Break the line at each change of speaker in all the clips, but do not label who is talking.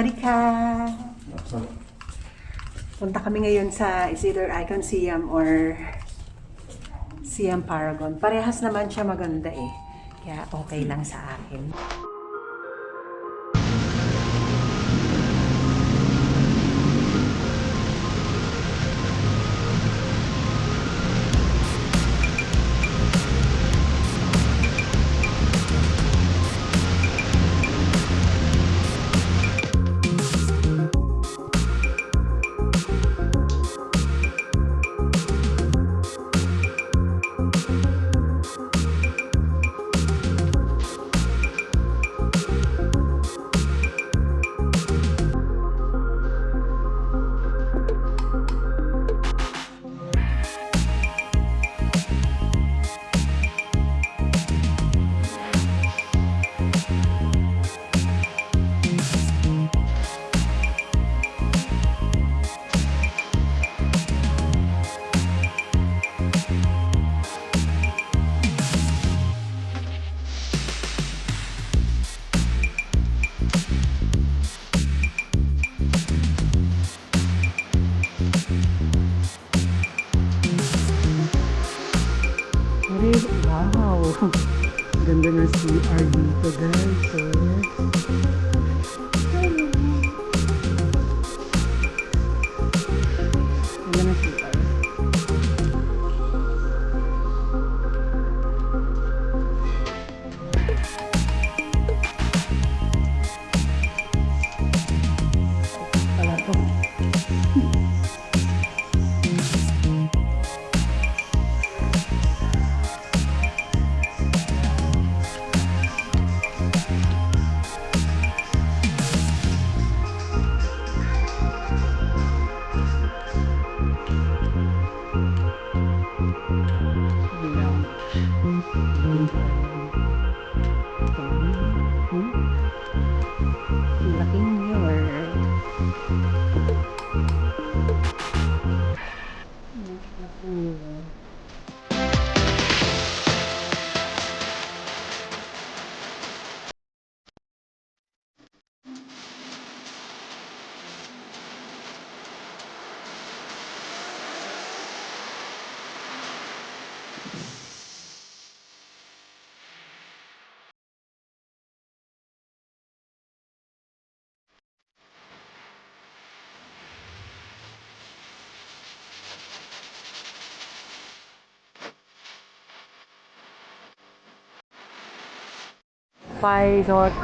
Marika! Punta kami ngayon sa is either Icon Siam or Siam Paragon. Parehas naman siya maganda eh. Kaya okay lang sa akin. Wow! Ganda ng CR dito guys. Ganda ng CR. Pala to. Laking mirror. Resort.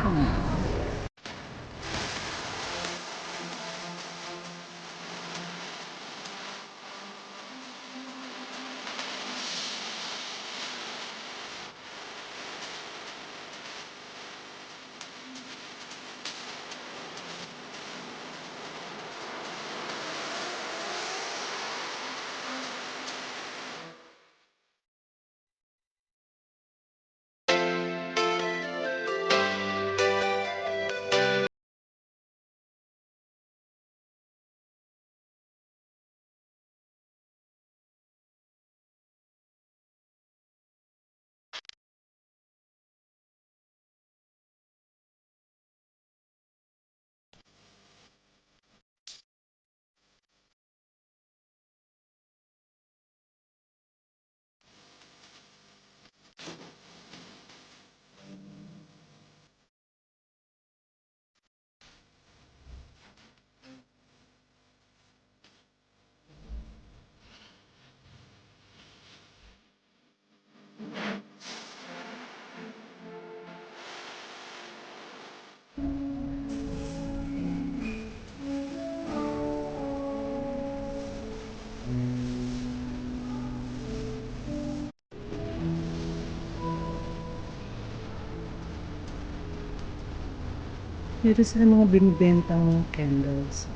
Dito sila mga binibentang candles.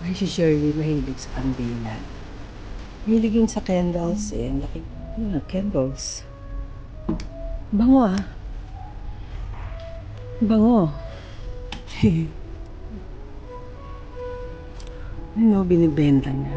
Ay, si Shirley mahilig sa kandila. Mahilig yun sa candles eh. Laki yun, candles. Bango ah. Bango. Ano binibenta niya?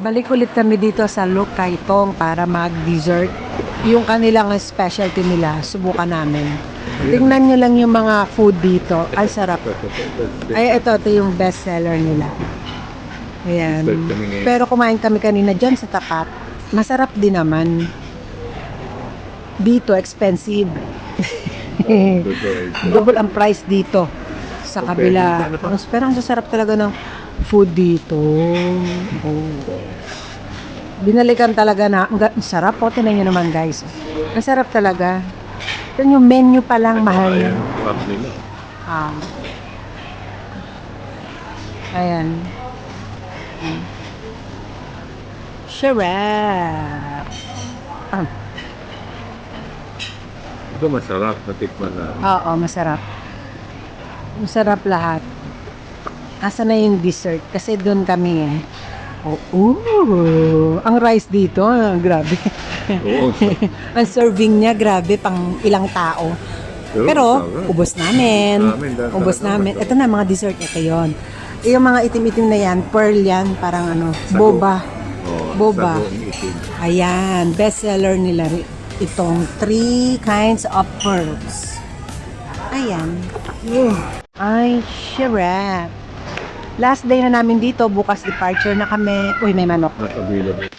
Balik ulit kami dito sa Luk Kai Tong para mag-dessert. Yung kanilang specialty nila, subukan namin. Tingnan nyo lang yung mga food dito. Ay, sarap. Ay, ito yung best seller nila. Ayan. Pero kumain kami kanina dyan sa tapat. Masarap din naman. Dito, expensive. Double ang price dito sa kabila. Pero ang sasarap talaga ng food dito. Oh. Binalikan talaga na. Ang sarap po. Tinan nyo naman guys. Ang sarap talaga. Ito yung menu pa lang mahal. Ayan. Sarap.
Ito masarap. Natikman na.
Oo, masarap. Masarap lahat. Asa na yung dessert? Kasi doon kami eh. Ang rice dito, grabe.
Oo.
Ang serving niya, grabe, pang ilang tao. Pero, ubos namin. Ubos namin. Ito na, mga dessert. Ito yun. Yung mga itim-itim na yan, pearl yan, parang boba. Boba. Ayan, best seller nila itong 3 kinds of pearls. Ayan. Ay, sarap. Last day na namin dito, bukas departure na kami. Uy, may manok.
Not available.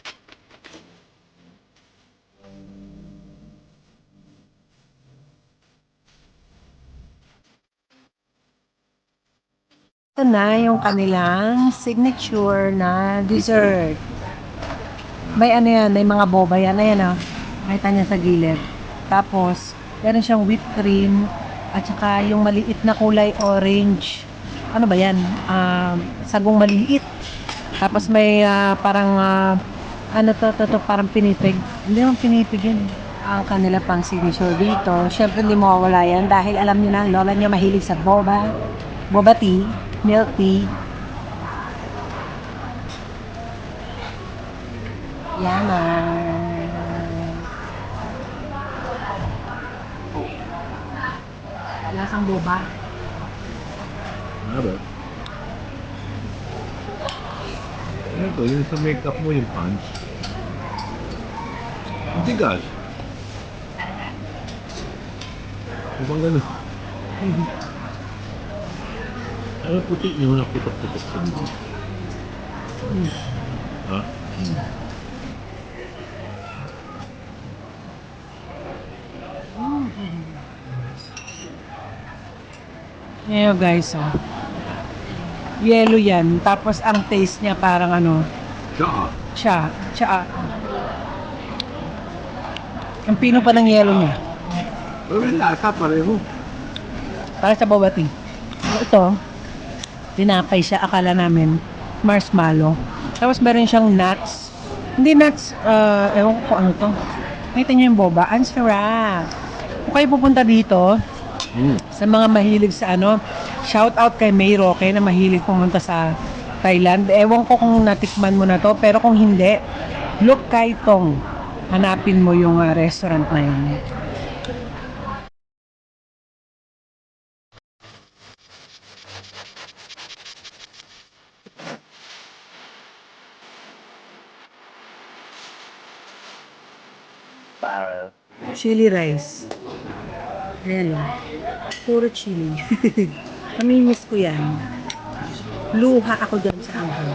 Ito na yung kanilang signature na dessert. May ano yan, may mga boba yan. Ayan o, makita niya sa gilid. Tapos, meron siyang whipped cream at saka yung maliit na kulay orange. Ano ba yan? Sagong maliit. Tapos may parang parang pinipig. Hindi naman pinipig yun. Ang kanila pang signature dito. Syempre hindi mawawala yan dahil alam niyo na, lola niya mahilig sa boba. Boba tea, milk tea. Yaman. Lasang boba.
Ano ba? Ano to? Yung sa makeup mo, yung punch. Ang tigas. Ano bang gano'n? Ano puti yung naputok-putok sa dito? Ha?
Ayan guys, oh. Yellow yan. Tapos ang taste niya parang
Tsaka.
Tsa. Ang pino pa ng yellow niya.
Pero may lasa pareho.
Para sa boba tea. Ito, tinapay siya. Akala namin marshmallow. Tapos meron siyang nuts. Hindi nuts, ewan ko kung ano to. Nakita niyo yung boba. Ang sarap. Kung kayo pupunta dito, sa mga mahilig sa shout out kay May Roque na mahilig pumunta sa Thailand. Ewan ko kung natikman mo na to, pero kung hindi, Luk Kai Tong. Hanapin mo yung restaurant na yun. Chili rice. Ayan o. Puro chili. Namimiss ko yan. Luha ako dyan sa anghang.